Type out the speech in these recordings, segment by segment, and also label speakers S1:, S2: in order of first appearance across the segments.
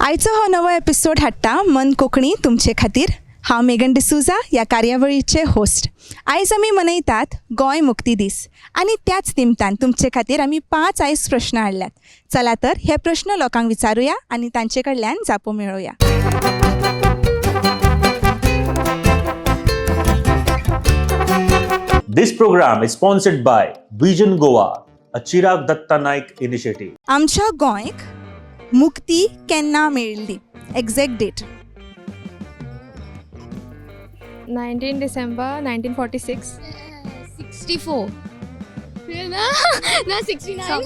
S1: आयचो हो नवो एपिसोड हाडटा मन कोंकणी तुमचे खातीर. हांव मेगन डिसूजा ह्या कार्यावळीचे होस्ट. आयज आमी मनयतात गोंय मुक्ती दीस आनी त्याच निमतान तुमचे खातीर आमी 5 आयज प्रश्न हाडल्यात. चला तर हे प्रश्न लोकांक विचारुया आनी तांचे कडल्यान जापो मेळोवया.
S2: This program is sponsored by Vision Goa, a Chirag Datta Naik initiative.
S1: आमच्या गोंयक मुक्ती केन्ना मेळिल्ली? Exact date.
S3: 19 December 1946.
S4: 64. No, 69.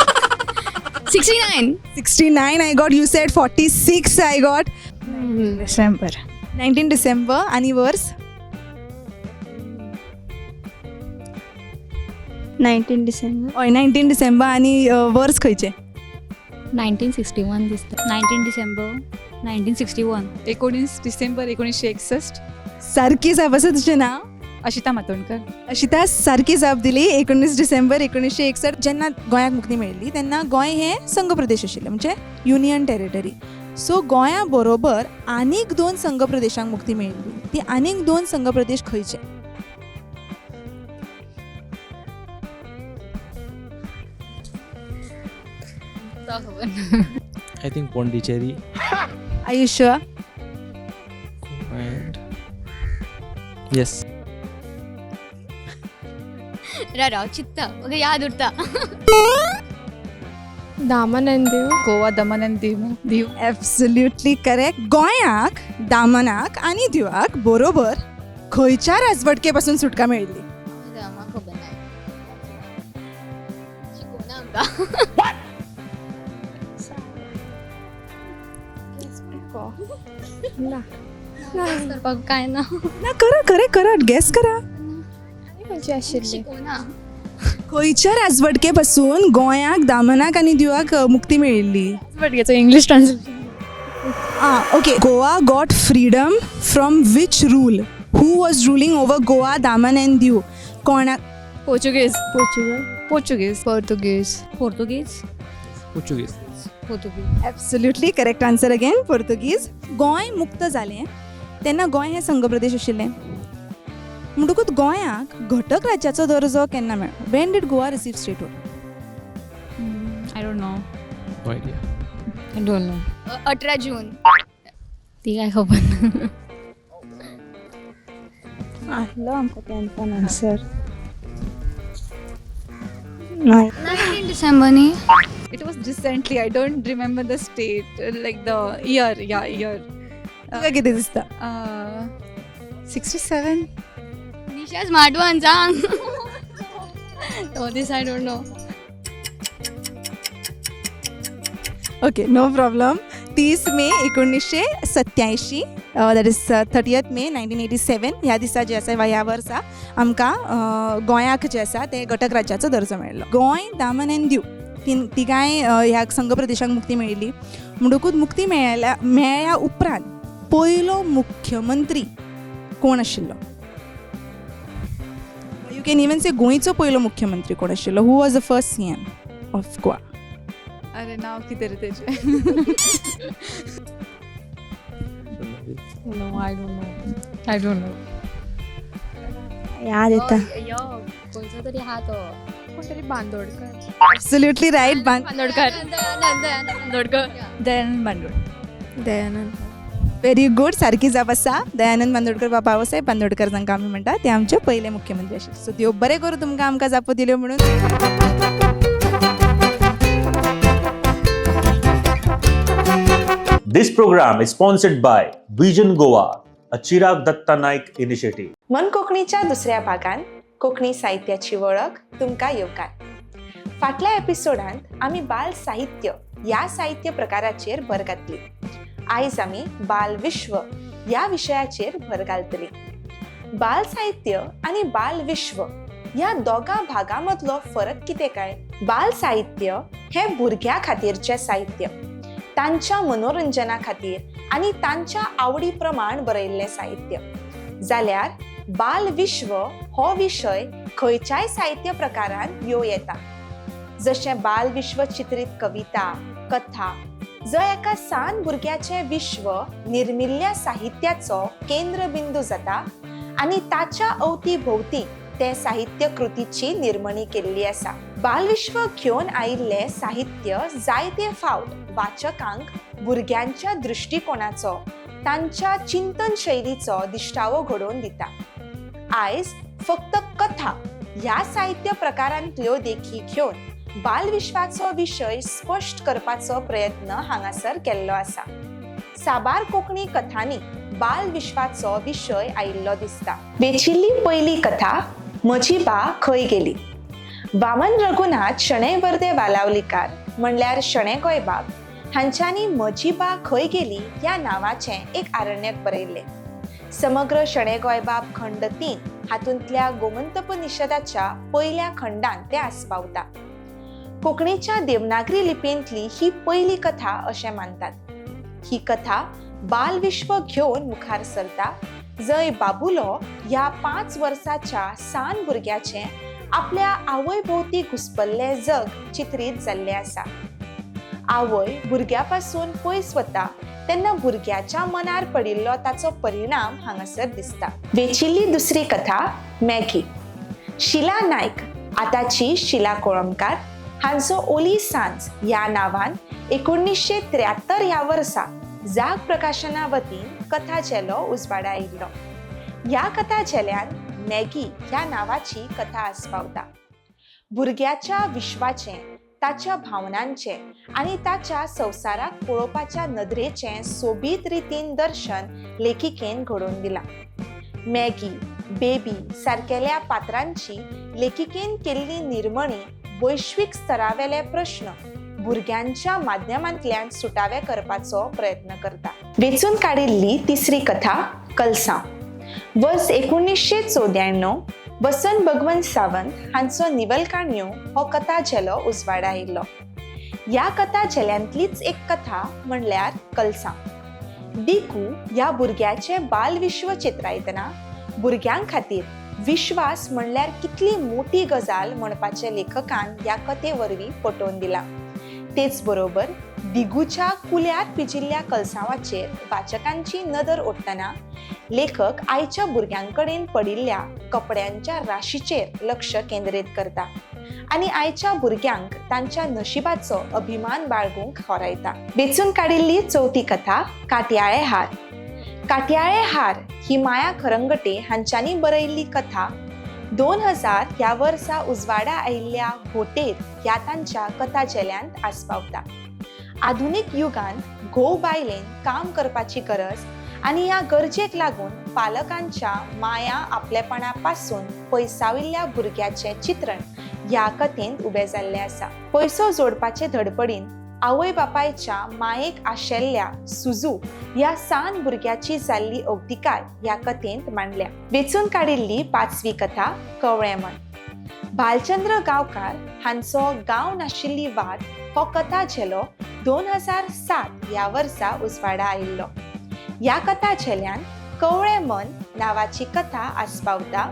S4: 69.
S1: 69 I got. You said 46 I got.
S3: December.
S1: 19 December आणि वर्स
S3: 19 December.
S1: हय 19 डिसेंबर आणि वर्स खंयचे?
S4: 1961 दिसता. 19 December 1961.
S5: 19 डिसेंबर 1961.
S1: सारकी जाप आसा तुजें नांव?
S5: अशिता मातोंडकर.
S1: अशिता सारकी जाप दिली. 19 डिसेंबर 1961 जेन्ना गोंयाक मुक्ती मेळिल्ली तेन्ना गोंय हें संघ प्रदेश आशिल्लें, म्हणजे युनियन टेरिटरी. सो गोंया बरोबर आनीक 2 संघ प्रदेशांक मुक्ती मेळिल्ली. ती आनीक 2 संघ प्रदेश खंयचे?
S6: I think Pondicherry
S1: Are you sure?
S6: and yes,
S4: राव चित्ता ओके याद उरता.
S3: Daman and Diu.
S5: Goa, Daman end Diu.
S1: Absolutely correct. गोंयाक, दामनाक आनी दिवाक बरोबर खंयच्या राजवटके पासून सुटका मेळिल्ली?
S4: म्हाका खबर ना. शिकवना आमकां.
S3: ना.
S4: करपाक काय ना.
S1: ना करा गेस करा.
S3: खंयची आशिल्ली?
S4: शिकवना.
S1: खंयच्या राजवटके पासून गोंयाक, दामनाक आनी दिवाक मुक्ती मेळिल्ली?
S3: But English translation.
S1: Okay. Goa got freedom from which rule? Who was ruling over Goa, Daman and Diu? कोणाक?
S3: Portuguese.
S5: Portuguese.
S4: Portuguese.
S6: Portuguese.
S1: Absolutely correct answer again. Portuguese. Goem मुक्त जालें तेन्ना गोंय हें संघ प्रदेश आशिल्लें. म्हणटकूच गोंयाक घटक राज्याचो दर्जो केन्ना मेळ्ळो? When did Goa receive statehood?
S5: I don't know.
S6: No idea.
S5: I don't know.
S4: 18 June. ती काय खबर ना.
S3: आसलो आमकां तेन्ना आन्सर.
S4: 19 डिसेंबर न्ही.
S5: It was recently. I don't remember the state, like the year. Yeah, year.
S1: तुका कितें दिसता?
S5: 67.
S4: निशा स्मार्ट वन सांग. तो this I don't know.
S1: Okay, no problem. 30 May 1987, that is 30th May 1987 ह्या दिसा जे आसा ह्या वर्सा आमकां गोंयाक जे आसा ते घटक राज्याचो दर्जो मेळ्ळो. गोंय, दामन अँड दीव तिगाय ह्या संघ प्रदेशाक मुक्ती मेळिल्ली. म्हणटकूच मुक्ती मेळ्ळ्या उपरांत पयलो मुख्यमंत्री कोण आशिल्लो? यू कॅन इवन से गोंयचो पयलो मुख्यमंत्री कोण आशिल्लो? Who was the first CM of Goa?
S5: अरे नाव कितें रे तेजें? No, I don't know.
S3: याद येता.
S4: कोणचा तरी हा तो.
S3: कोणतरी Bandodkar.
S1: Absolutely right.
S3: Bandodkar.
S4: Bandodkar.
S5: Dayanand Bandodkar.
S3: Dayanand.
S1: Very good. सारकी जाप आसा. दयानंद बांदोडकर, बाबासाहेब बांदोडकर जांकां आमी म्हणटा ते आमचे पयले मुख्यमंत्री आशिल्ले. सो देव बरें करूं तुमकां आमकां जापो दिल्यो म्हणून.
S2: This program is sponsored by Vision Goa, a Chirag Datta Naik initiative.
S1: मन कोंकणीच्या दुसऱ्या भागांत कोंकणी साहित्याची वळख तुमकां येवकार. फाटल्या एपिसोडांत आमी बाल साहित्य ह्या साहित्य प्रकाराचेर भर घातली. आयज आमी बाल विश्व ह्या विशयाचेर भर घालतली. बाल साहित्य आनी बाल विश्व ह्या दोगा भागां मदलो फरक कितें काय? बाल साहित्य हें भुरग्यां खातीरचें साहित्य, तांच्या मनोरंजना खातीर आनी तांच्या आवडी प्रमाण बरयल्लें साहित्य. जाल्यार बाल विश्व हो विशय खंयच्याय साहित्य प्रकारांत येवं येता. जशें बाल विश्व चित्रीत कविता, कथा, जंय एका सान भुरग्याचे विश्व निर्मिल्ल्या साहित्याचो केंद्रबिंदू जाता आणि ताच्या अवती ते साहित्य कृतीची निर्मणी केल्ली आसा. बालविश्व घेवन आयिल्ले साहित्य जायते फावट वाचकांक भुरग्यांच्या दृष्टिकोनाचो तांच्या चिंतन शैलीचो दिश्टावो घडोवन दिता. आयज फक्त कथा ह्या साहित्य प्रकारांतल्यो देखी घेवन बालविश्वाचो विशय स्पश्ट करपाचो प्रयत्न हांगासर केल्लो आसा. साबार कोंकणी कथांनी बालविश्वाचो विशय आयिल्लो दिसता. वेचिल्ली पयली कथा म्हजी बा खंय गेली. वामन रघुनाथ शणै वर्दे वालावलीकार म्हणल्यार शणै गोंयबाब हांच्यांनी म्हजी बा खंय गेली ह्या नांवाचें एक आरण्यक बरयल्लें. समग्र शणै गोंयबाब खंड 3 हातूंतल्या गोमंतपनिशदाच्या पयल्या खंडांत तें आस्पावता. कोंकणीच्या देवनागरी लिपींतली ही पयली कथा अशें मानतात. ही कथा बालविश्व घेवन मुखार सरता, जंय बाबुलो ह्या 5 वर्साच्या सान भुरग्याचें आपल्या आवय भोवती घुस्पल्लें जग चित्रीत जाल्लें आसा. आवय भुरग्यापासून पयस वता तेन्ना भुरग्याच्या मनार पडिल्लो ताचो परिणाम हांगासर दिसता. वेचिल्ली दुसरी कथा मॅगी. शिला नायक आताची शिला कोळंबकार हांचो ओली सांज ह्या नांवान 1973 ह्या वर्सा जाग प्रकाशना वतीन कथा चेलो उजवाडा आयिल्लो. ह्या कथा चेल्यान मॅगी ह्या नांवाची कथा आस्पावता. भुरग्याच्या विश्वाचें, ताच्या भावनांचें आनी ताच्या संवसाराक पळोवपाच्या नदरेचें सोबीत रितीन दर्शन लेखिकेन घडोवन दिलां. मॅगी, बेबी सारकेल्या पात्रांची लेखिकेन केल्ली निर्मणी वैश्वीक स्तरावेले प्रश्न भुरग्यांच्या माध्यमांतल्यान सुटावे करपाचो प्रयत्न करता. वेचून काडिल्ली तिसरी कथा कलसां. वर्स 1994 वसंत भगवंत सावंत हांचो निवलकाण्यो हो कथा चेलो उजवाडा आयिल्लो. ह्या कथा चेल्यांतलीच एक कथा म्हणल्यार कलसां. दिकू ह्या भुरग्याचें बालविश्व चित्रायतना भुरग्यां खातीर विश्वास म्हणल्यार कितली मोठी गजाल म्हणपाचें लेखकान ह्या कथे वरवीं पटोवन दिलां. तेच बरोबर दिगूच्या कुल्यार पिजिल्ल्या कलसांवाचेर वाचकांची नदर ओडटना लेखक आयच्या भुरग्यांकडेन पडिल्ल्या कपड्यांच्या राशीचेर लक्ष केंद्रीत करता आनी आयच्या भुरग्यांक तांच्या नशिबाचो अभिमान बाळगूंक खोरायता. वेचून काडिल्ली चवथी कथा काट्याळे हार. काट्याळे हार ही माया खरंगटे हांच्यांनी बरयल्ली कथा 2000 ह्या वर्सा उजवाडा आयिल्ल्या भोटेर ह्या तांच्या कथा चेल्यांत आस्पावता. आधुनीक युगांत घोव बायलेन काम करपाची गरज आनी ह्या गरजेक लागून पालकांच्या माया आपलेपणा पासून पयसाविल्ल्या भुरग्याचें चित्रण ह्या कथेंत उबें जाल्लें आसा. पयसो जोडपाचे धडपडीन आवय बापायच्या मायेक आशेल्ल्या सुजू ह्या सान भुरग्याची जाल्ली अवतिकाय ह्या कथेंत मांडल्या. वेचून काडिल्ली 5वी कथा कवळें मन. भालचंद्र गांवकार हांचो गांव नाशिल्ली वाट हो कथा चेलो 2007 ह्या वर्सा उजवाडा आयिल्लो. ह्या कथा चेल्यान कवळें मन नांवाची कथा आस्पावता,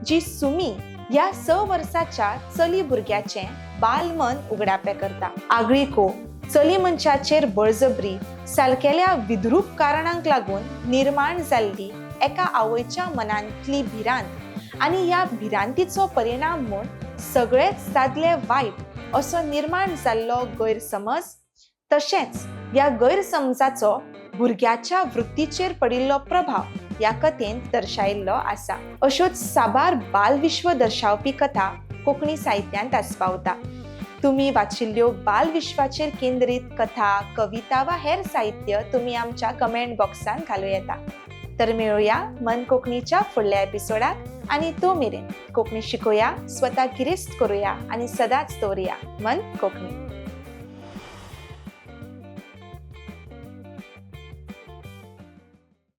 S1: जी सुमी ह्या 6 वर्साच्या चली भुरग्याचें बालमन उगडापें करता. आगळीको चली मनशाचेर बळजबरी सारकेल्या विद्रूप कारणांक लागून निर्माण जाल्ली एका आवयच्या मनांतली भिरांत आनी ह्या भिरांतीचो परिणाम म्हूण सगळेच दादले वायट असो निर्माण जाल्लो गैरसमज, तशेंच ह्या गैरसमजाचो भुरग्याच्या वृत्तीचेर पडिल्लो प्रभाव ह्या कथेंत दर्शायिल्लो आसा. अश्योच साबार बालविश्व दर्शावपी कथा कोंकणी साहित्यांत आस्पावता. तुमी वाचिल्ल्यो बालविश्वाचेर केंद्रीत कथा, कविता वा हेर साहित्य तुमी आमच्या कमेंट बॉक्सान घालूं येता. तर मेळुया मन कोंकणीच्या फुडल्या एपिसोडाक आनी तो मेरेन कोंकणी शिकोया, स्वता गिरेस्त करुया आनी सदांच दवरुया मन कोंकणी.